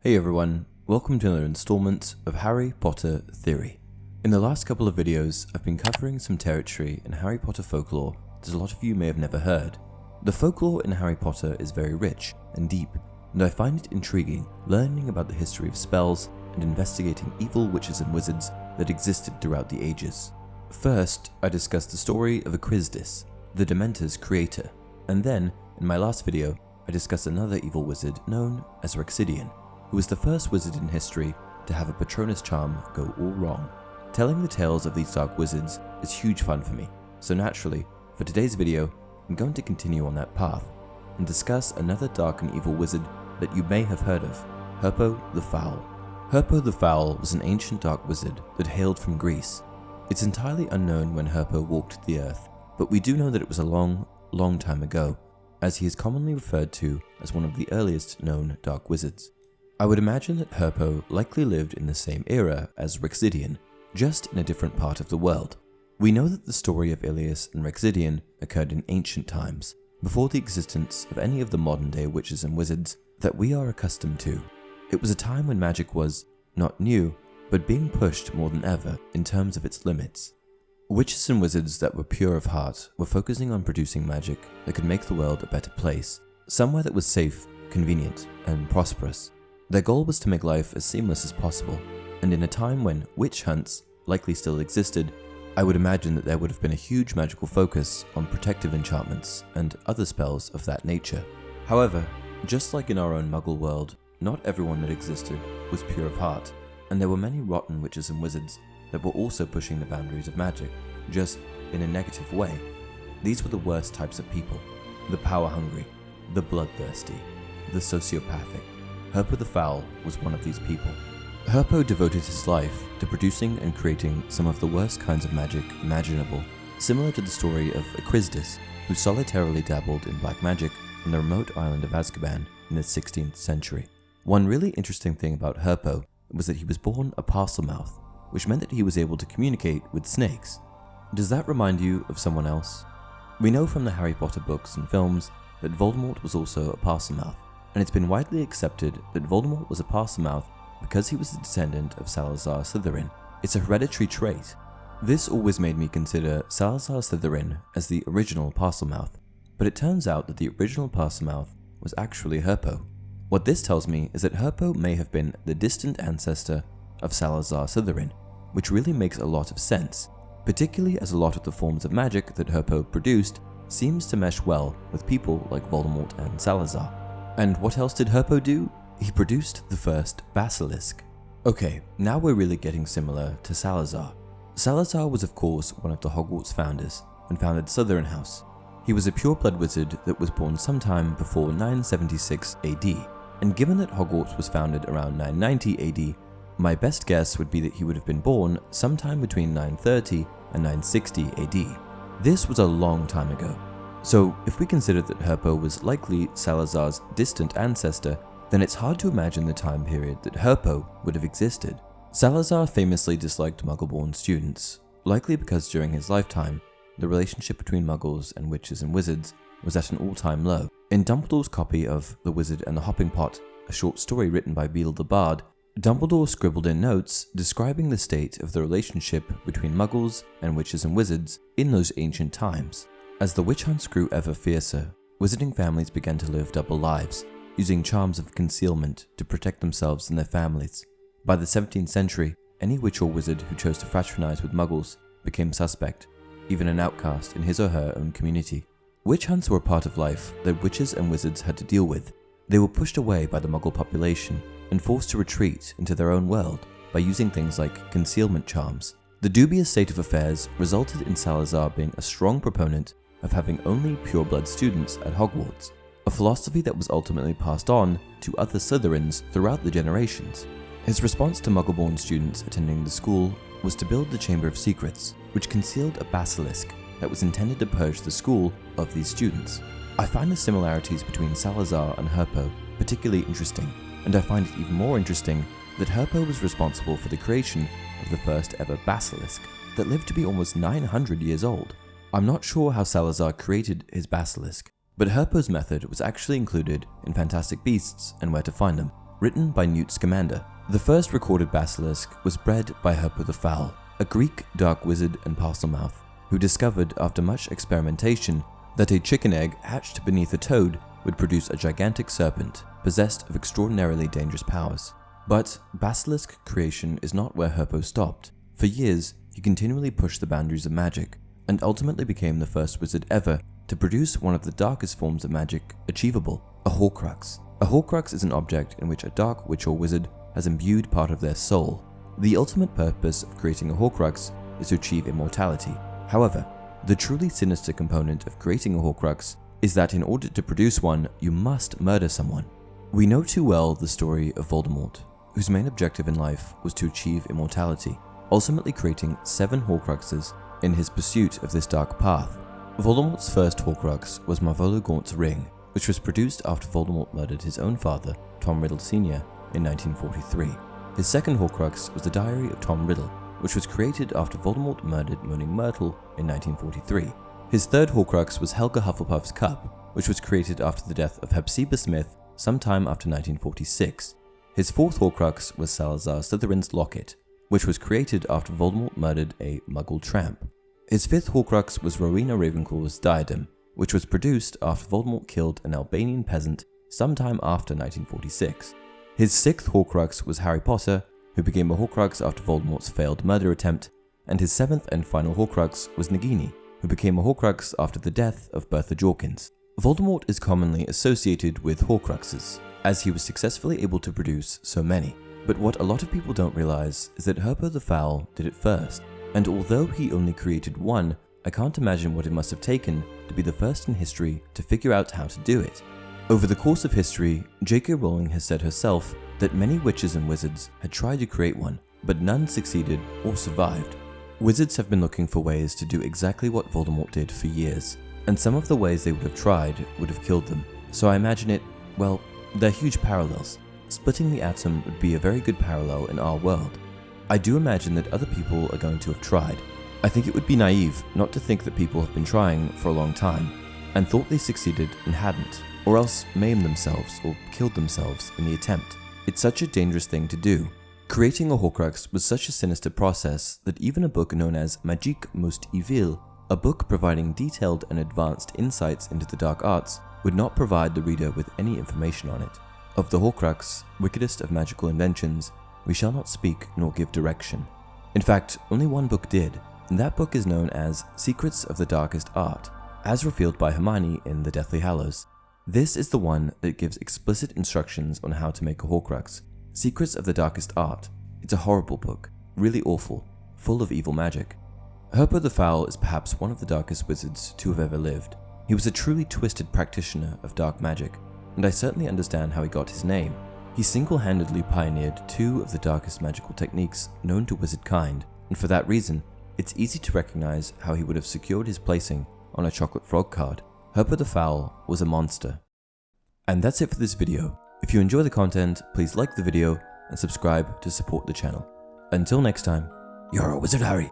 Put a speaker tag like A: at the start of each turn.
A: Hey everyone, welcome to another installment of Harry Potter Theory. In the last couple of videos, I've been covering some territory in Harry Potter folklore that a lot of you may have never heard. The folklore in Harry Potter is very rich and deep, and I find it intriguing learning about the history of spells and investigating evil witches and wizards that existed throughout the ages. First, I discussed the story of Ekrizdis, the Dementor's creator, and then, in my last video, I discussed another evil wizard known as Raczidian, who was the first wizard in history to have a Patronus charm go all wrong. Telling the tales of these dark wizards is huge fun for me, so naturally, for today's video, I'm going to continue on that path and discuss another dark and evil wizard that you may have heard of, Herpo the Foul. Herpo the Foul was an ancient dark wizard that hailed from Greece. It's entirely unknown when Herpo walked the earth, but we do know that it was a long time ago, as he is commonly referred to as one of the earliest known dark wizards. I would imagine that Herpo likely lived in the same era as Raczidian, just in a different part of the world. We know that the story of Ilias and Raczidian occurred in ancient times, before the existence of any of the modern day witches and wizards that we are accustomed to. It was a time when magic was, not new, but being pushed more than ever in terms of its limits. Witches and wizards that were pure of heart were focusing on producing magic that could make the world a better place, somewhere that was safe, convenient, and prosperous. Their goal was to make life as seamless as possible, and in a time when witch hunts likely still existed, I would imagine that there would have been a huge magical focus on protective enchantments and other spells of that nature. However, just like in our own Muggle world, not everyone that existed was pure of heart, and there were many rotten witches and wizards that were also pushing the boundaries of magic, just in a negative way. These were the worst types of people: the power-hungry, the bloodthirsty, the sociopathic. Herpo the Foul was one of these people. Herpo devoted his life to producing and creating some of the worst kinds of magic imaginable, similar to the story of Ekrizdis, who solitarily dabbled in black magic on the remote island of Azkaban in the 16th century. One really interesting thing about Herpo was that he was born a Parselmouth, which meant that he was able to communicate with snakes. Does that remind you of someone else? We know from the Harry Potter books and films that Voldemort was also a Parselmouth, and it's been widely accepted that Voldemort was a Parselmouth because he was a descendant of Salazar Slytherin. It's a hereditary trait. This always made me consider Salazar Slytherin as the original Parselmouth, but it turns out that the original Parselmouth was actually Herpo. What this tells me is that Herpo may have been the distant ancestor of Salazar Slytherin, which really makes a lot of sense, particularly as a lot of the forms of magic that Herpo produced seems to mesh well with people like Voldemort and Salazar. And what else did Herpo do? He produced the first basilisk. Okay, now we're really getting similar to Salazar. Salazar was of course one of the Hogwarts founders and founded Slytherin House. He was a pure-blood wizard that was born sometime before 976 AD, and given that Hogwarts was founded around 990 AD, my best guess would be that he would have been born sometime between 930 and 960 AD. This was a long time ago. So if we consider that Herpo was likely Salazar's distant ancestor, then it's hard to imagine the time period that Herpo would have existed. Salazar famously disliked Muggle-born students, likely because during his lifetime, the relationship between Muggles and witches and wizards was at an all-time low. In Dumbledore's copy of The Wizard and the Hopping Pot, a short story written by Beedle the Bard, Dumbledore scribbled in notes describing the state of the relationship between Muggles and witches and wizards in those ancient times. As the witch hunts grew ever fiercer, wizarding families began to live double lives, using charms of concealment to protect themselves and their families. By the 17th century, any witch or wizard who chose to fraternize with Muggles became suspect, even an outcast in his or her own community. Witch hunts were a part of life that witches and wizards had to deal with. They were pushed away by the Muggle population and forced to retreat into their own world by using things like concealment charms. The dubious state of affairs resulted in Salazar being a strong proponent of having only pure-blood students at Hogwarts, a philosophy that was ultimately passed on to other Slytherins throughout the generations. His response to Muggle-born students attending the school was to build the Chamber of Secrets, which concealed a basilisk that was intended to purge the school of these students. I find the similarities between Salazar and Herpo particularly interesting, and I find it even more interesting that Herpo was responsible for the creation of the first ever basilisk that lived to be almost 900 years old. I'm not sure how Salazar created his basilisk, but Herpo's method was actually included in Fantastic Beasts and Where to Find Them. written by Newt Scamander. The first recorded basilisk was bred by Herpo the Foul, a Greek dark wizard and parselmouth, who discovered after much experimentation that a chicken egg hatched beneath a toad would produce a gigantic serpent, possessed of extraordinarily dangerous powers. But basilisk creation is not where Herpo stopped. For years, he continually pushed the boundaries of magic, and ultimately became the first wizard ever to produce one of the darkest forms of magic achievable, a Horcrux. A Horcrux is an object in which a dark witch or wizard has imbued part of their soul. The ultimate purpose of creating a Horcrux is to achieve immortality. However, the truly sinister component of creating a Horcrux is that in order to produce one, you must murder someone. We know too well the story of Voldemort, whose main objective in life was to achieve immortality, ultimately creating 7 Horcruxes in his pursuit of this dark path. Voldemort's first Horcrux was Marvolo Gaunt's ring, which was produced after Voldemort murdered his own father, Tom Riddle Sr., in 1943. His second Horcrux was the Diary of Tom Riddle, which was created after Voldemort murdered Moaning Myrtle in 1943. His third Horcrux was Helga Hufflepuff's cup, which was created after the death of Hepzibah Smith sometime after 1946. His fourth Horcrux was Salazar Slytherin's locket, which was created after Voldemort murdered a Muggle tramp. His fifth Horcrux was Rowena Ravenclaw's diadem, which was produced after Voldemort killed an Albanian peasant sometime after 1946. His sixth Horcrux was Harry Potter, who became a Horcrux after Voldemort's failed murder attempt, and his seventh and final Horcrux was Nagini, who became a Horcrux after the death of Bertha Jorkins. Voldemort is commonly associated with Horcruxes, as he was successfully able to produce so many. But what a lot of people don't realize is that Herpo the Foul did it first, and although he only created one, I can't imagine what it must have taken to be the first in history to figure out how to do it. Over the course of history, J.K. Rowling has said herself that many witches and wizards had tried to create one, but none succeeded or survived. Wizards have been looking for ways to do exactly what Voldemort did for years, and some of the ways they would have tried would have killed them. So I imagine it, well, they're huge parallels. Splitting the atom would be a very good parallel in our world. I do imagine that other people are going to have tried. I think it would be naive not to think that people have been trying for a long time, and thought they succeeded and hadn't, or else maimed themselves or killed themselves in the attempt. It's such a dangerous thing to do. Creating a Horcrux was such a sinister process that even a book known as Magique Most Evil, a book providing detailed and advanced insights into the dark arts, would not provide the reader with any information on it. Of the Horcrux, wickedest of magical inventions, we shall not speak nor give direction. In fact, only one book did, and that book is known as Secrets of the Darkest Art, as revealed by Hermione in The Deathly Hallows. This is the one that gives explicit instructions on how to make a Horcrux. Secrets of the Darkest Art. It's a horrible book, really awful, full of evil magic. Herpo the Foul is perhaps one of the darkest wizards to have ever lived. He was a truly twisted practitioner of dark magic, and I certainly understand how he got his name. He single-handedly pioneered 2 of the darkest magical techniques known to wizard kind, and for that reason, it's easy to recognize how he would have secured his placing on a chocolate frog card. Herpo the Foul was a monster. And that's it for this video. If you enjoy the content, please like the video and subscribe to support the channel. Until next time, you're a wizard, Harry.